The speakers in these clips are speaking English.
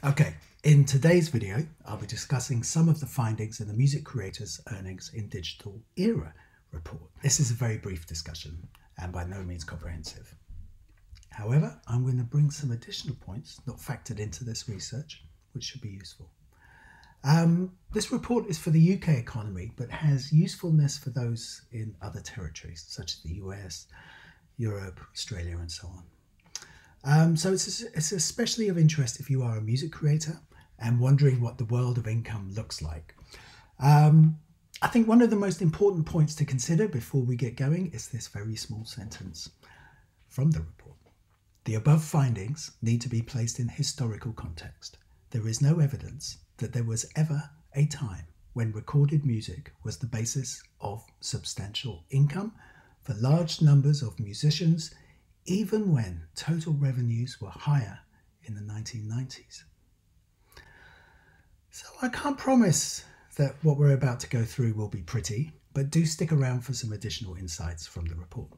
Okay, in today's video, I'll be discussing some of the findings in the Music Creators Earnings in Digital Era report. This is a very brief discussion and by no means comprehensive. However, I'm going to bring some additional points not factored into this research, which should be useful. This report is for the UK economy, but has usefulness for those in other territories, such as the US, Europe, Australia, and so on. So it's especially of interest if you are a music creator and wondering what the world of income looks like. I think one of the most important points to consider before we get going is this very small sentence from the report. The above findings need to be placed in historical context. There is no evidence that there was ever a time when recorded music was the basis of substantial income for large numbers of musicians, even when total revenues were higher in the 1990s. So I can't promise that what we're about to go through will be pretty, but do stick around for some additional insights from the report.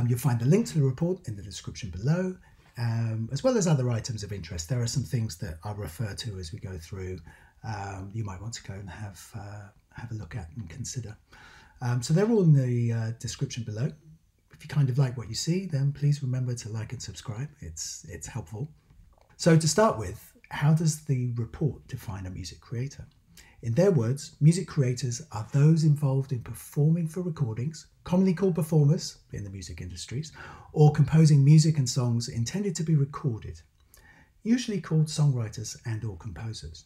You'll find the link to the report in the description below, as well as other items of interest. There are some things that I'll refer to as we go through. You might want to go and have a look at and consider. So they're all in the description below. If you kind of like what you see, then please remember to like and subscribe. It's helpful. So to start with, how does the report define a music creator? In their words, music creators are those involved in performing for recordings, commonly called performers in the music industries, or composing music and songs intended to be recorded, usually called songwriters and or composers.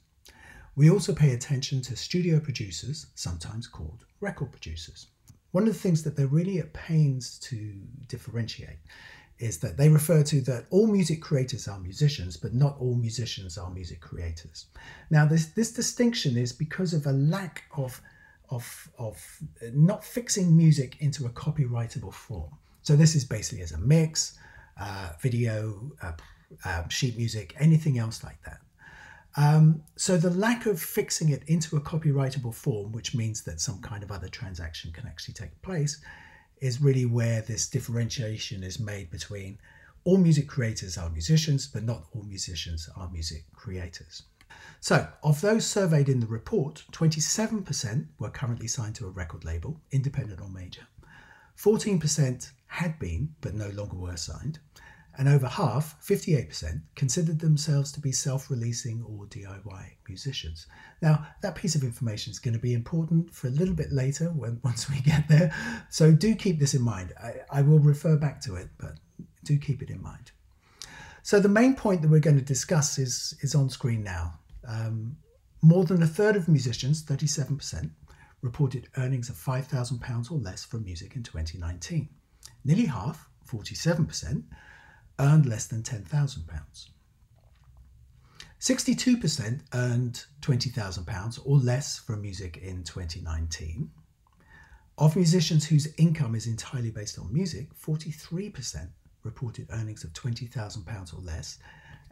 We also pay attention to studio producers, sometimes called record producers. One of the things that they're really at pains to differentiate is that they refer to that all music creators are musicians, but not all musicians are music creators. Now, this distinction is because of a lack of not fixing music into a copyrightable form. So this is basically as a mix, video, sheet music, anything else like that. So the lack of fixing it into a copyrightable form, which means that some kind of other transaction can actually take place, is really where this differentiation is made between all music creators are musicians, but not all musicians are music creators. So of those surveyed in the report, 27% were currently signed to a record label, independent or major. 14% had been, but no longer were signed. And over half, 58%, considered themselves to be self-releasing or DIY musicians. Now, that piece of information is going to be important for a little bit later once we get there. So do keep this in mind. I will refer back to it, but do keep it in mind. So the main point that we're going to discuss is on screen now. More than a third of musicians, 37%, reported earnings of £5,000 or less from music in 2019. Nearly half, 47%, earned less than £10,000. 62% earned £20,000 or less from music in 2019. Of musicians whose income is entirely based on music, 43% reported earnings of £20,000 or less,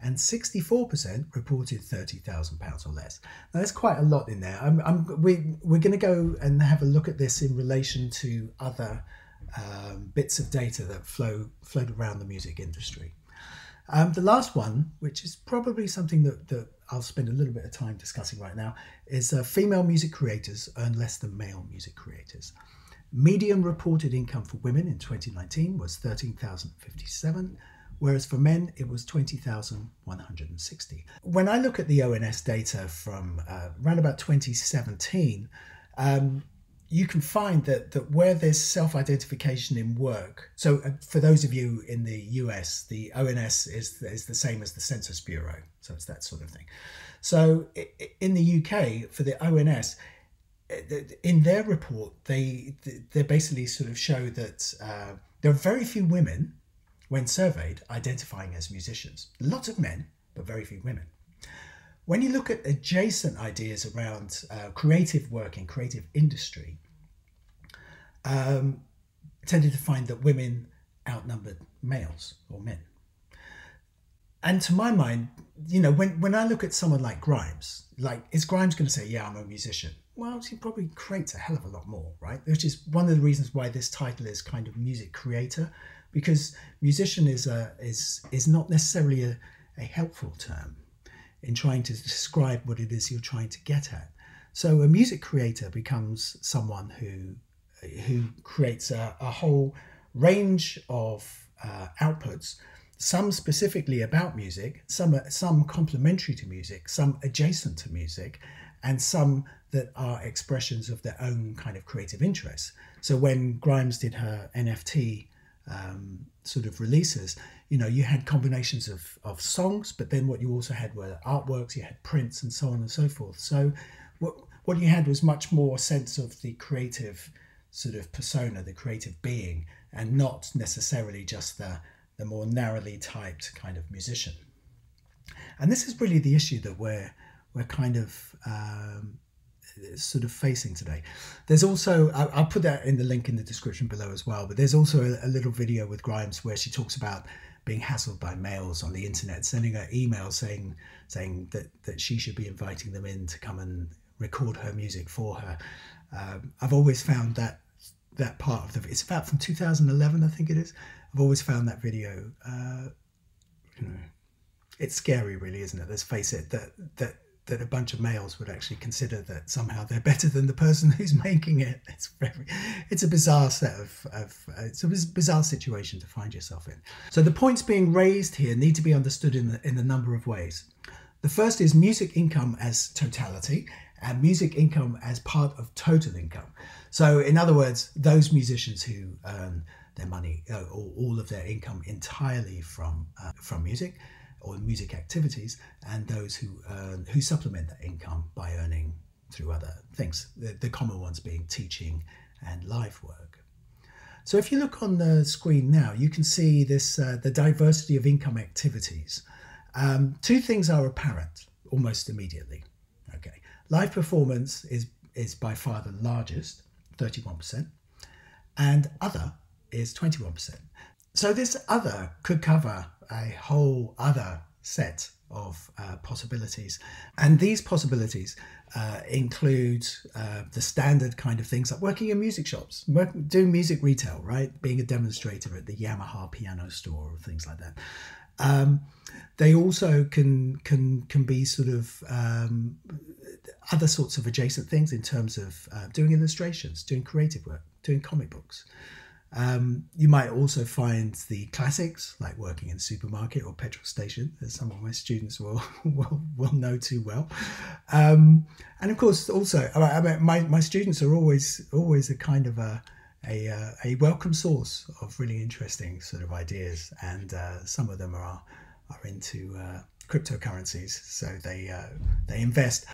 and 64% reported £30,000 or less. Now, there's quite a lot in there. We're going to go and have a look at this in relation to other bits of data that float around the music industry. The last one, which is probably something that I'll spend a little bit of time discussing right now, is female music creators earn less than male music creators. Median reported income for women in 2019 was $13,057, whereas for men it was $20,160. When I look at the ONS data from around about 2017, you can find that where there's self-identification in work, so for those of you in the US, the ONS is the same as the Census Bureau, so it's that sort of thing. So in the UK, for the ONS, in their report, they basically sort of show that there are very few women, when surveyed, identifying as musicians. Lots of men, but very few women. When you look at adjacent ideas around creative work and creative industry, tended to find that women outnumbered males or men. And to my mind, you know, when I look at someone like Grimes, like, is Grimes going to say, yeah, I'm a musician? Well, he probably creates a hell of a lot more, right? Which is one of the reasons why this title is kind of music creator, because musician is not necessarily a helpful term. in trying to describe what it is you're trying to get at. So a music creator becomes someone who creates a whole range of outputs, some specifically about music, some complementary to music, some adjacent to music, and some that are expressions of their own kind of creative interests. So when Grimes did her NFT sort of releases, you had combinations of songs, but then what you also had were artworks, you had prints and so on and so forth. So what you had was much more sense of the creative sort of persona, the creative being, and not necessarily just the more narrowly typed kind of musician. And this is really the issue that we're kind of sort of facing today. There's also, I'll put that in the link in the description below as well, but there's also a little video with Grimes where she talks about being hassled by males on the internet, sending her emails saying that she should be inviting them in to come and record her music for her. I've always found that part of it's about from 2011, I think it is. I've always found that video, it's scary really, isn't it? Let's face it, that a bunch of males would actually consider that somehow they're better than the person who's making it. It's a bizarre it's a bizarre situation to find yourself in. So the points being raised here need to be understood in a number of ways. The first is music income as totality, and music income as part of total income. So in other words, those musicians who earn their money or all of their income entirely from music or music activities, and those who supplement that income by earning through other things, the common ones being teaching and live work. So if you look on the screen now, you can see this the diversity of income activities. Two things are apparent almost immediately. Okay, live performance is by far the largest, 31%, and other is 21%. So this other could cover a whole other set of possibilities, and these possibilities include the standard kind of things like working in music shops, doing music retail, right? Being a demonstrator at the Yamaha piano store or things like that. They also can be sort of other sorts of adjacent things in terms of doing illustrations, doing creative work, doing comic books. You might also find the classics like working in a supermarket or petrol station, as some of my students will know too well. And of course, also, my students are always a kind of a welcome source of really interesting sort of ideas, and some of them are into cryptocurrencies, so they invest.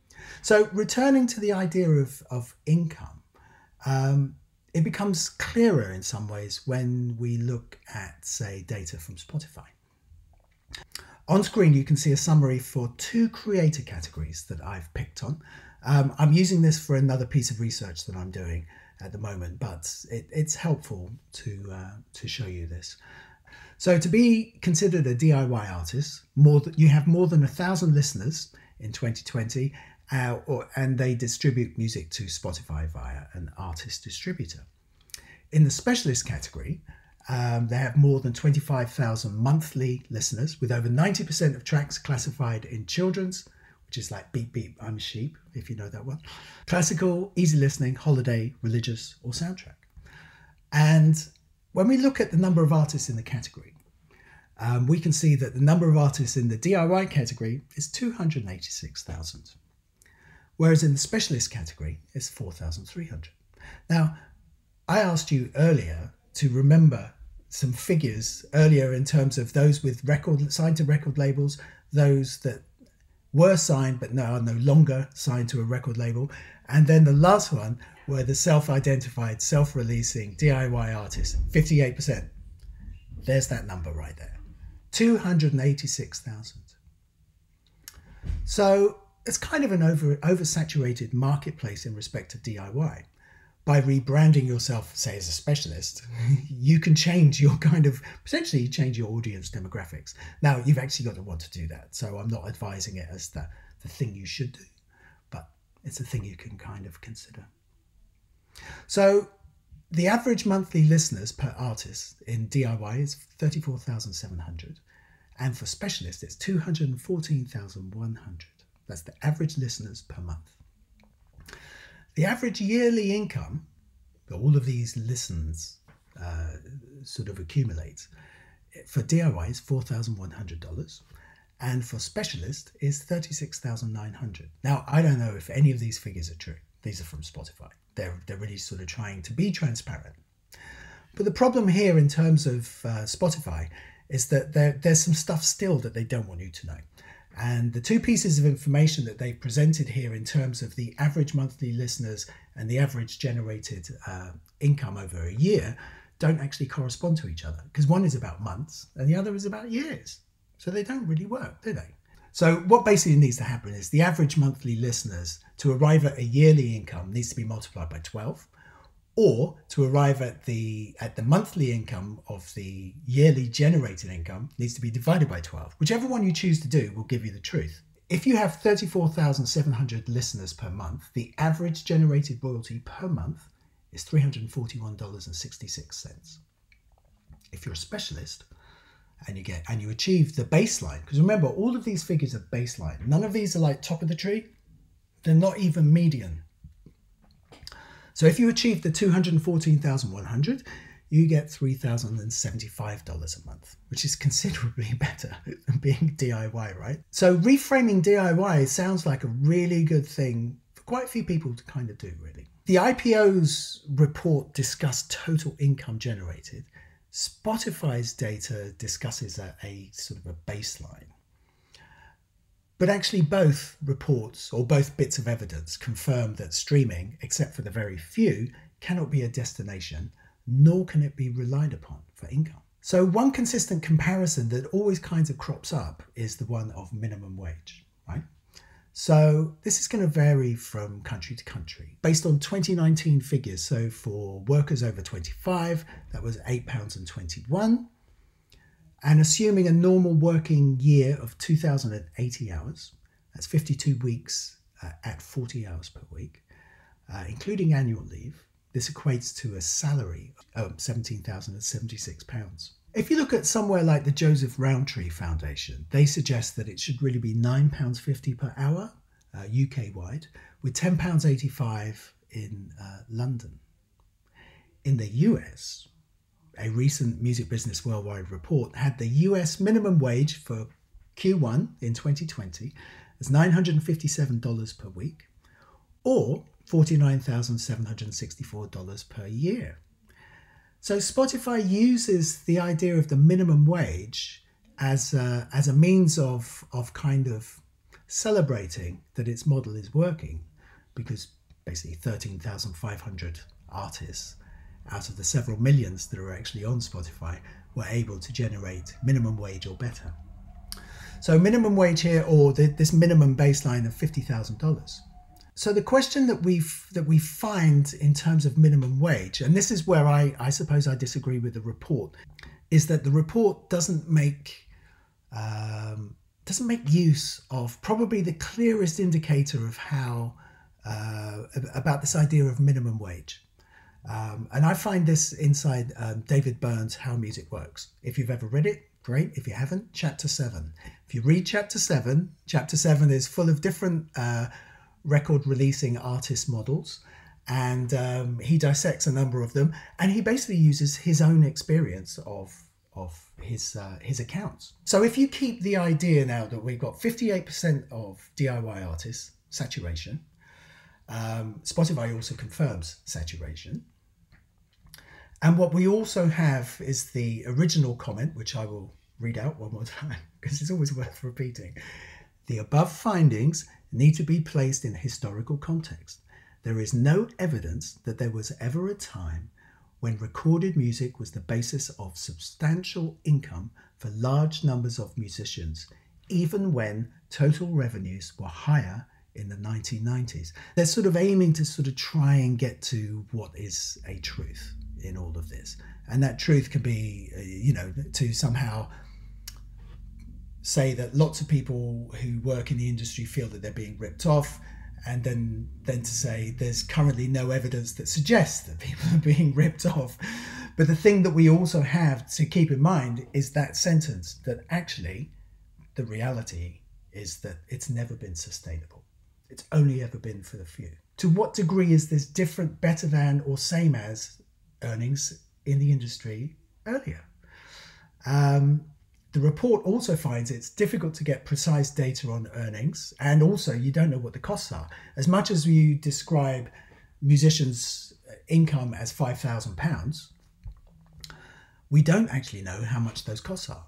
So returning to the idea of income, it becomes clearer in some ways when we look at, say, data from Spotify. On screen, you can see a summary for two creator categories that I've picked on. I'm using this for another piece of research that I'm doing at the moment, but it's helpful to show you this. So to be considered a DIY artist, you have more than 1,000 listeners in 2020, and they distribute music to Spotify via an artist distributor. In the specialist category, they have more than 25,000 monthly listeners, with over 90% of tracks classified in children's, which is like Beep Beep, I'm a Sheep, if you know that one, classical, easy listening, holiday, religious, or soundtrack. And when we look at the number of artists in the category, we can see that the number of artists in the DIY category is 286,000. Whereas in the specialist category, it's 4,300. Now, I asked you earlier to remember some figures earlier in terms of those with signed to record labels, those that were signed but now are no longer signed to a record label, and then the last one were the self-identified, self-releasing DIY artists, 58%. There's that number right there, 286,000. So it's kind of an oversaturated marketplace in respect of DIY. By rebranding yourself, say, as a specialist, you can change your potentially change your audience demographics. Now, you've actually got to want to do that. So I'm not advising it as the thing you should do, but it's a thing you can kind of consider. So the average monthly listeners per artist in DIY is 34,700. And for specialists, it's 214,100. That's the average listeners per month. The average yearly income that all of these listens sort of accumulates for DIY is $4,100. And for specialist is $36,900. Now, I don't know if any of these figures are true. These are from Spotify. They're really sort of trying to be transparent. But the problem here in terms of Spotify is that there's some stuff still that they don't want you to know. And the two pieces of information that they've presented here in terms of the average monthly listeners and the average generated income over a year don't actually correspond to each other, because one is about months and the other is about years. So they don't really work, do they? So what basically needs to happen is the average monthly listeners to arrive at a yearly income needs to be multiplied by 12, or to arrive at the monthly income of the yearly generated income needs to be divided by 12. Whichever one you choose to do will give you the truth. If you have 34,700 listeners per month, the average generated royalty per month is $341.66. If you're a specialist and you achieve the baseline, because remember, all of these figures are baseline. None of these are like top of the tree. They're not even median. So if you achieve the 214,100, you get $3,075 a month, which is considerably better than being DIY, right? So reframing DIY sounds like a really good thing for quite a few people to kind of do, really. The IPO's report discussed total income generated. Spotify's data discusses a sort of a baseline. But actually both reports, or both bits of evidence, confirm that streaming, except for the very few, cannot be a destination, nor can it be relied upon for income. So one consistent comparison that always kind of crops up is the one of minimum wage, right? So this is going to vary from country to country. Based on 2019 figures, so for workers over 25, that was £8.21. And assuming a normal working year of 2,080 hours, that's 52 weeks at 40 hours per week, including annual leave, this equates to a salary of £17,076. If you look at somewhere like the Joseph Rowntree Foundation, they suggest that it should really be £9.50 per hour, UK-wide, with £10.85 in London. In the US, a recent Music Business Worldwide report had the US minimum wage for Q1 in 2020 as $957 per week, or $49,764 per year. So Spotify uses the idea of the minimum wage as a means of kind of celebrating that its model is working, because basically 13,500 artists out of the several millions that are actually on Spotify were able to generate minimum wage or better. So minimum wage here, or this minimum baseline of $50,000. So the question that we find in terms of minimum wage, and this is where I suppose I disagree with the report, is that the report doesn't make use of probably the clearest indicator of how about this idea of minimum wage. And I find this inside David Byrne's How Music Works. If you've ever read it, great. If you haven't, chapter 7. If you read chapter 7 is full of different record releasing artist models, and he dissects a number of them, and he basically uses his own experience of his accounts. So if you keep the idea now that we've got 58% of DIY artists, saturation, Spotify also confirms saturation. And what we also have is the original comment, which I will read out one more time because it's always worth repeating. The above findings need to be placed in historical context. There is no evidence that there was ever a time when recorded music was the basis of substantial income for large numbers of musicians, even when total revenues were higher in the 1990s. They're sort of aiming to sort of try and get to what is a truth in all of this. And that truth can be, to somehow say that lots of people who work in the industry feel that they're being ripped off, and then to say there's currently no evidence that suggests that people are being ripped off. But the thing that we also have to keep in mind is that sentence, that actually the reality is that it's never been sustainable. It's only ever been for the few. To what degree is this different, better than, or same as earnings in the industry earlier? The report also finds it's difficult to get precise data on earnings, and also you don't know what the costs are. As much as you describe musicians' income as £5,000, we don't actually know how much those costs are.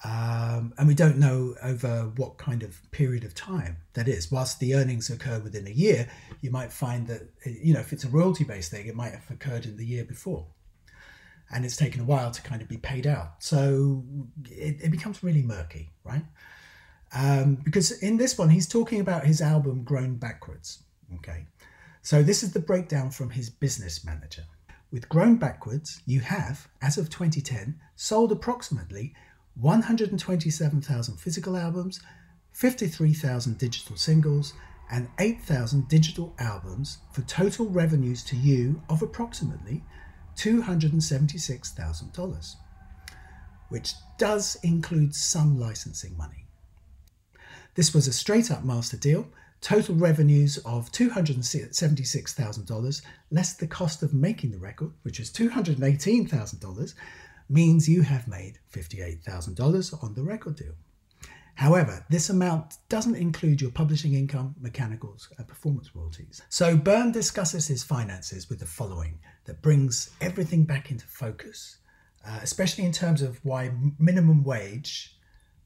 And we don't know over what kind of period of time that is. Whilst the earnings occur within a year, you might find that, if it's a royalty-based thing, it might have occurred in the year before. And it's taken a while to kind of be paid out. So it becomes really murky, right? Because in this one, he's talking about his album Grown Backwards, okay? So this is the breakdown from his business manager. With Grown Backwards, you have, as of 2010, sold approximately 127,000 physical albums, 53,000 digital singles, and 8,000 digital albums for total revenues to you of approximately $276,000, which does include some licensing money. This was a straight-up master deal. Total revenues of $276,000 less the cost of making the record, which is $218,000, means you have made $58,000 on the record deal. However, this amount doesn't include your publishing income, mechanicals, and performance royalties. So Byrne discusses his finances with the following that brings everything back into focus, especially in terms of why minimum wage,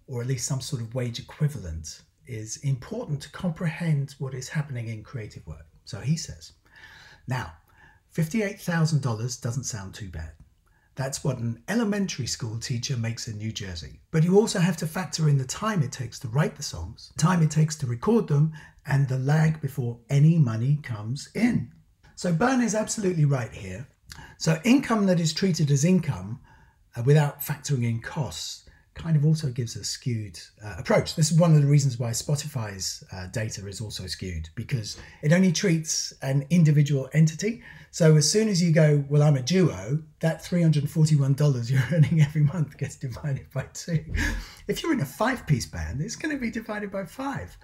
or at least some sort of wage equivalent, is important to comprehend what is happening in creative work. So he says, now, $58,000 doesn't sound too bad. That's what an elementary school teacher makes in New Jersey. But you also have to factor in the time it takes to write the songs, the time it takes to record them, and the lag before any money comes in. So Byrne is absolutely right here. So income that is treated as income without factoring in costs kind of also gives a skewed approach. This is one of the reasons why Spotify's data is also skewed, because it only treats an individual entity. So as soon as you go, well, I'm a duo, that $341 you're earning every month gets divided by 2. If you're in a 5-piece band, it's going to be divided by 5.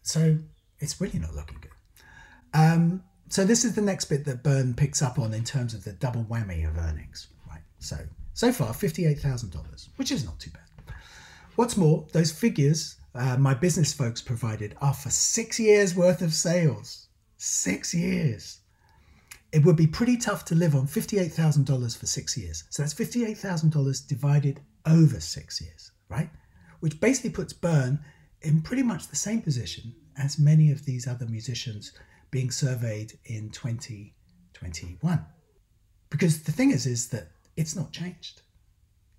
So it's really not looking good. So this is the next bit that Byrne picks up on in terms of the double whammy of earnings. Right. So far, $58,000, which is not too bad. What's more, those figures my business folks provided are for 6 years worth of sales. 6 years. It would be pretty tough to live on $58,000 for 6 years. So that's $58,000 divided over 6 years, right? Which basically puts Byrne in pretty much the same position as many of these other musicians being surveyed in 2021. Because the thing is that it's not changed.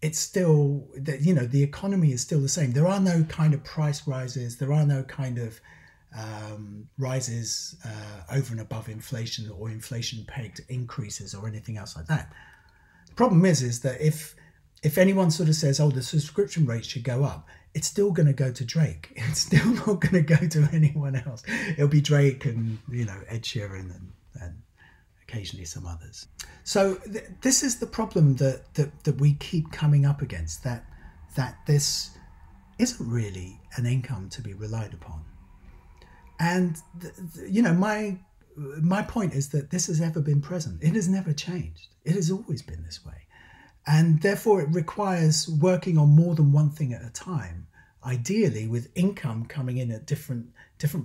It's still, the economy is still the same. There are no kind of price rises. There are no kind of rises over and above inflation or inflation-pegged increases or anything else like that. The problem is that if anyone sort of says, oh, the subscription rate should go up, it's still going to go to Drake. It's still not going to go to anyone else. It'll be Drake and, Ed Sheeran and occasionally some others. So this is the problem that we keep coming up against, that this isn't really an income to be relied upon. And, my point is that this has ever been present. It has never changed. It has always been this way. And therefore it requires working on more than one thing at a time, ideally with income coming in at different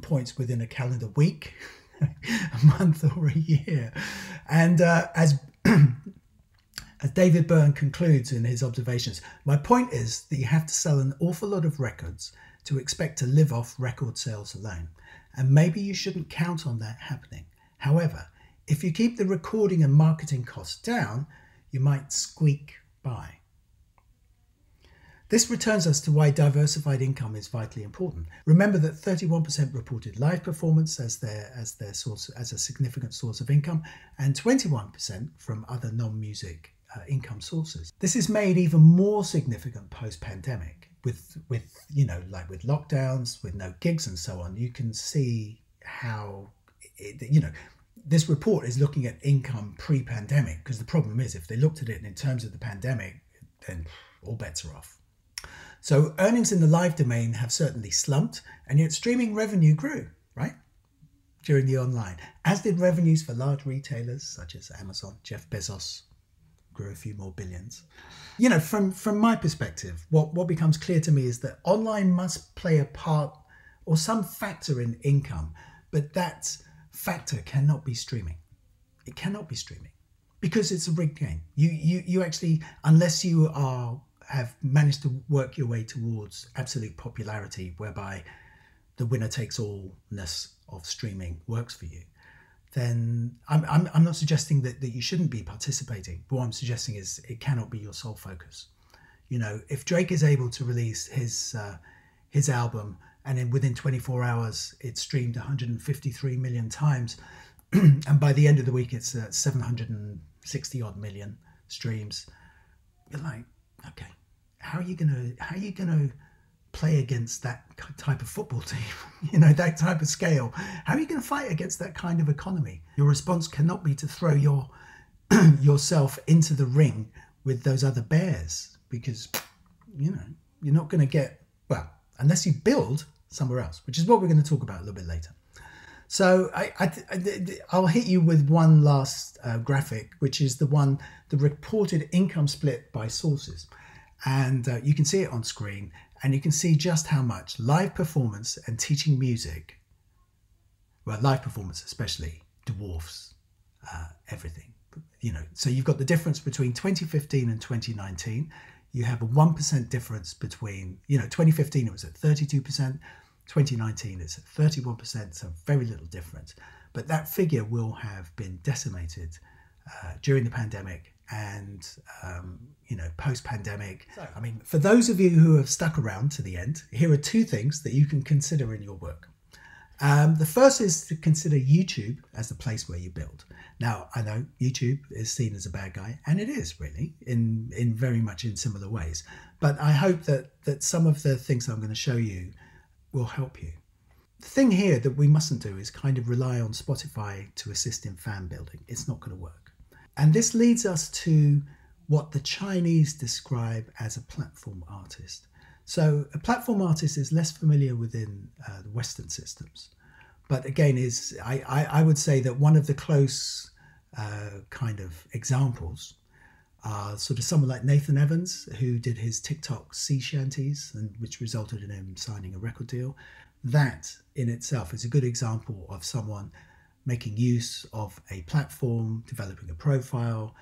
points within a calendar week, a month or a year. And as David Byrne concludes in his observations, my point is that you have to sell an awful lot of records to expect to live off record sales alone. And maybe you shouldn't count on that happening. However, if you keep the recording and marketing costs down, you might squeak by. This returns us to why diversified income is vitally important. Remember that 31% reported live performance as their source, as a significant source of income, and 21% from other non-music income sources. This is made even more significant post-pandemic with lockdowns, with no gigs and so on. You can see how, this report is looking at income pre-pandemic, because the problem is if they looked at it in terms of the pandemic, then all bets are off. So earnings in the live domain have certainly slumped, and yet streaming revenue grew, right? During the online, as did revenues for large retailers such as Amazon. Jeff Bezos grew a few more billions. From my perspective, what becomes clear to me is that online must play a part or some factor in income, but that factor cannot be streaming. It cannot be streaming because it's a rigged game. You actually, unless you have managed to work your way towards absolute popularity, whereby the winner takes allness of streaming works for you, then I'm not suggesting that you shouldn't be participating. What I'm suggesting is it cannot be your sole focus. If Drake is able to release his album and then within 24 hours it's streamed 153 million times, and by the end of the week it's 760 odd million streams, you're like, okay, how are you gonna play against that type of football team, that type of scale? How are you going to fight against that kind of economy? Your response cannot be to throw yourself into the ring with those other bears, because you're not going to get, well, unless you build somewhere else, which is what we're going to talk about a little bit later. So I'll hit you with one last graphic, which is the reported income split by sources. And you can see it on screen, and you can see just how much live performance and teaching music, well, live performance especially, dwarfs everything. So you've got the difference between 2015 and 2019. You have a 1% difference between, 2015 it was at 32%, 2019 it's at 31%, so very little difference. But that figure will have been decimated during the pandemic and post-pandemic. So, for those of you who have stuck around to the end, here are two things that you can consider in your work. The first is to consider YouTube as the place where you build. Now, I know YouTube is seen as a bad guy, and it is really in very much in similar ways. But I hope that some of the things I'm going to show you will help you. The thing here that we mustn't do is kind of rely on Spotify to assist in fan building. It's not going to work. And this leads us to what the Chinese describe as a platform artist. So a platform artist is less familiar within the Western systems. But again, I would say that one of the close kind of examples are sort of someone like Nathan Evans, who did his TikTok sea shanties, and which resulted in him signing a record deal. That in itself is a good example of someone making use of a platform, developing a profile,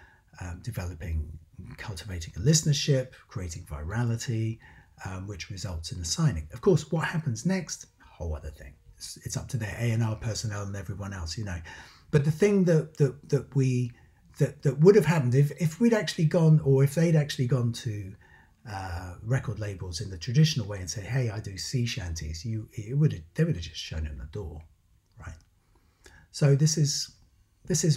cultivating a listenership, creating virality, which results in a signing. Of course, what happens next, a whole other thing. It's up to their A&R personnel and everyone else, But the thing that would have happened if we'd actually gone, or if they'd actually gone to record labels in the traditional way and say, "Hey, I do sea shanties," they would have just shown him the door, right? So this is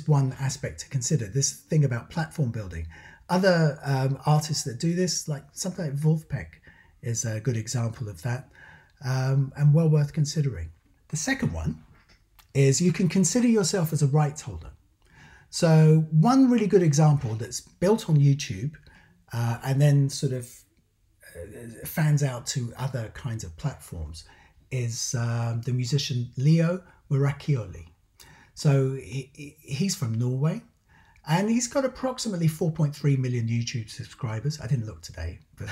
one aspect to consider. This thing about platform building. Other artists that do this, like something like Wolfpack, is a good example of that, and well worth considering. The second one is you can consider yourself as a rights holder. So one really good example that's built on YouTube and then sort of fans out to other kinds of platforms is the musician Leo Mirachioli. So he's from Norway, and he's got approximately 4.3 million YouTube subscribers. I didn't look today, but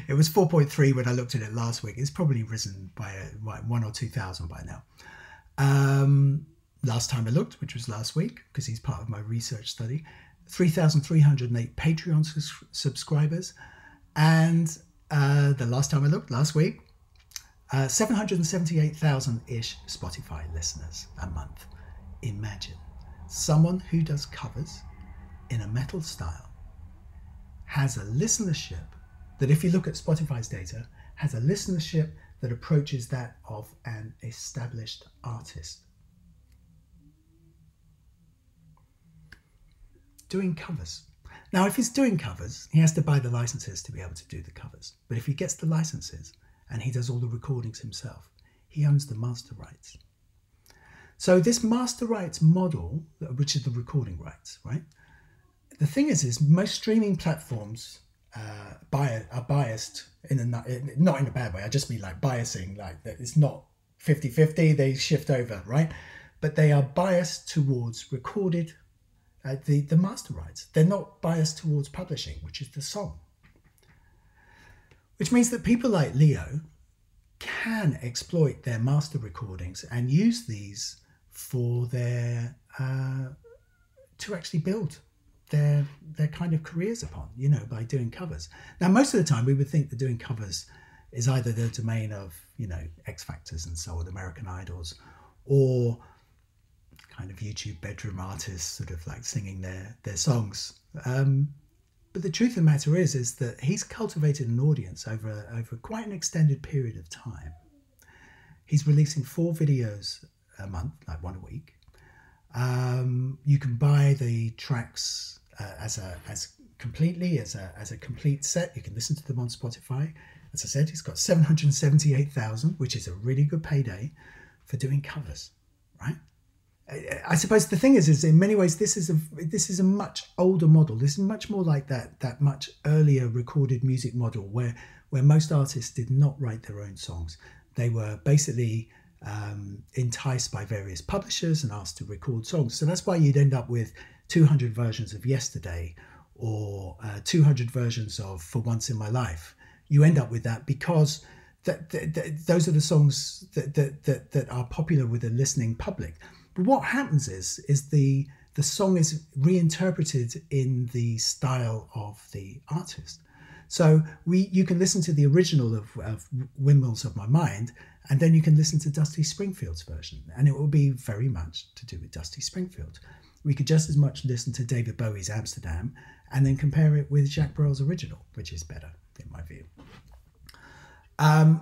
it was 4.3 when I looked at it last week. It's probably risen by 1,000 or 2,000 by now. Last time I looked, which was last week, because he's part of my research study, 3,308 Patreon subscribers. And the last time I looked, last week, 778,000-ish Spotify listeners a month. Imagine someone who does covers in a metal style has a listenership that, if you look at Spotify's data, has a listenership that approaches that of an established artist. Doing covers. Now, if he's doing covers, he has to buy the licenses to be able to do the covers. But if he gets the licenses and he does all the recordings himself, he owns the master rights. So this master rights model, which is the recording rights, right? The thing is most streaming platforms are biased not in a bad way. I just mean like biasing, like it's not 50-50, they shift over, right? But they are biased towards recorded, the master rights. They're not biased towards publishing, which is the song. Which means that people like Leo can exploit their master recordings and use these for their to actually build their kind of careers upon, by doing covers. Now, most of the time we would think that doing covers is either the domain of, X Factors and so on, American Idols, or kind of YouTube bedroom artists sort of like singing their songs. But the truth of the matter is that he's cultivated an audience over quite an extended period of time. He's releasing 4 videos a month, like 1 a week. You can buy the tracks as completely as a complete set. You can listen to them on Spotify. As I said, he's got 778,000, which is a really good payday for doing covers, right? I suppose the thing is in many ways this is a much older model. This is much more like that much earlier recorded music model where most artists did not write their own songs. They were basically enticed by various publishers and asked to record songs. So that's why you'd end up with 200 versions of Yesterday or 200 versions of For Once in My Life. You end up with that because those are the songs that are popular with the listening public. But what happens is the song is reinterpreted in the style of the artist. So you can listen to the original of Windmills of My Mind, and then you can listen to Dusty Springfield's version, and it will be very much to do with Dusty Springfield. We could just as much listen to David Bowie's Amsterdam and then compare it with Jacques Brel's original, which is better, in my view. And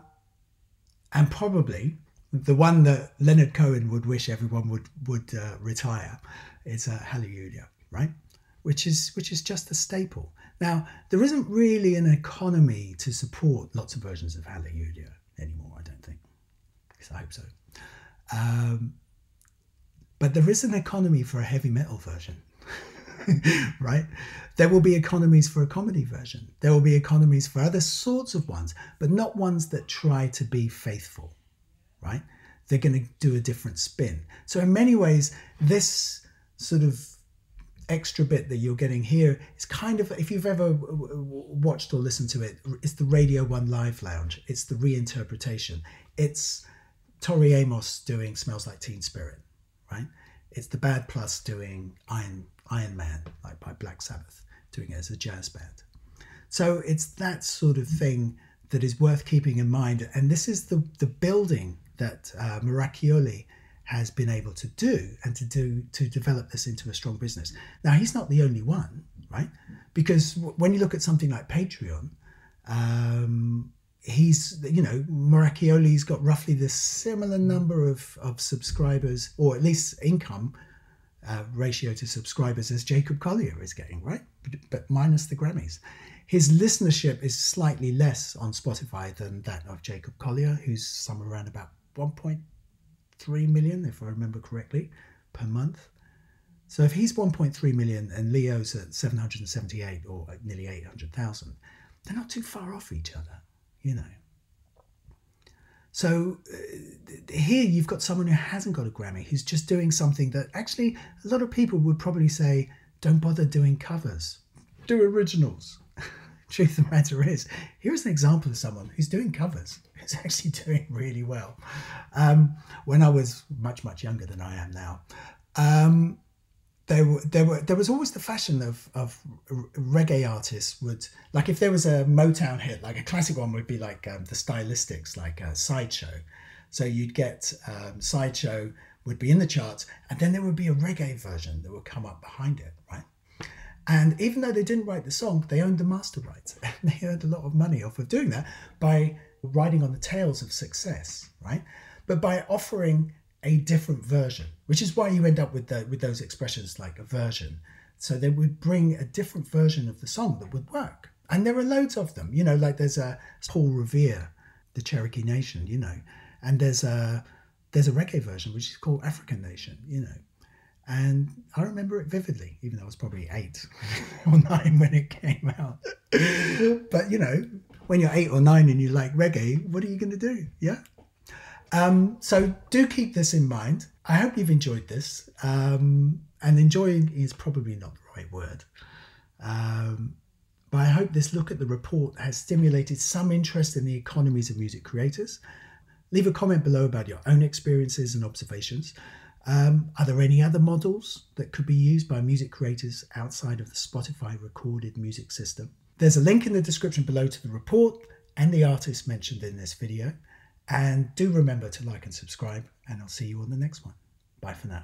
probably the one that Leonard Cohen would wish everyone would retire is Hallelujah, right? Which is just a staple. Now, there isn't really an economy to support lots of versions of Hallelujah anymore, I don't think. At least I hope so. But there is an economy for a heavy metal version, right? There will be economies for a comedy version. There will be economies for other sorts of ones, but not ones that try to be faithful, right? They're going to do a different spin. So in many ways, this sort of extra bit that you're getting here is kind of, if you've ever watched or listened to it, it's the Radio 1 Live Lounge. It's the reinterpretation. It's Tori Amos doing Smells Like Teen Spirit, right? It's the Bad Plus doing Iron Man, like by Black Sabbath, doing it as a jazz band. So it's that sort of thing that is worth keeping in mind. And this is the building that Maracchioli has been able to do and to develop this into a strong business. Now, he's not the only one, right? Because when you look at something like Patreon, Maracchioli's got roughly the similar number of subscribers, or at least income ratio to subscribers as Jacob Collier is getting, right? But minus the Grammys. His listenership is slightly less on Spotify than that of Jacob Collier, who's somewhere around about 1.3 million, if I remember correctly, per month. So if he's 1.3 million and Leo's at 778 or nearly 800,000, they're not too far off each other, So here you've got someone who hasn't got a Grammy, who's just doing something that actually a lot of people would probably say, don't bother doing covers, do originals. Truth of the matter is, here's an example of someone who's doing covers, who's actually doing really well. When I was much, much younger than I am now, there was always the fashion of reggae artists would, like if there was a Motown hit, like a classic one would be like the Stylistics, like Sideshow. So you'd get Sideshow would be in the charts, and then there would be a reggae version that would come up behind it, right? And even though they didn't write the song, they owned the master rights. And they earned a lot of money off of doing that by riding on the tails of success, right? But by offering a different version, which is why you end up with those expressions like a version. So they would bring a different version of the song that would work. And there are loads of them, like there's a Paul Revere, the Cherokee Nation, and there's there's a reggae version which is called African Nation, you know. And I remember it vividly, even though I was probably 8 or 9 when it came out. But, you know, when you're 8 or 9 and you like reggae, what are you going to do? Yeah. So do keep this in mind. I hope you've enjoyed this. And enjoying is probably not the right word. But I hope this look at the report has stimulated some interest in the economies of music creators. Leave a comment below about your own experiences and observations. Are there any other models that could be used by music creators outside of the Spotify recorded music system? There's a link in the description below to the report and the artists mentioned in this video. And do remember to like and subscribe, and I'll see you on the next one. Bye for now.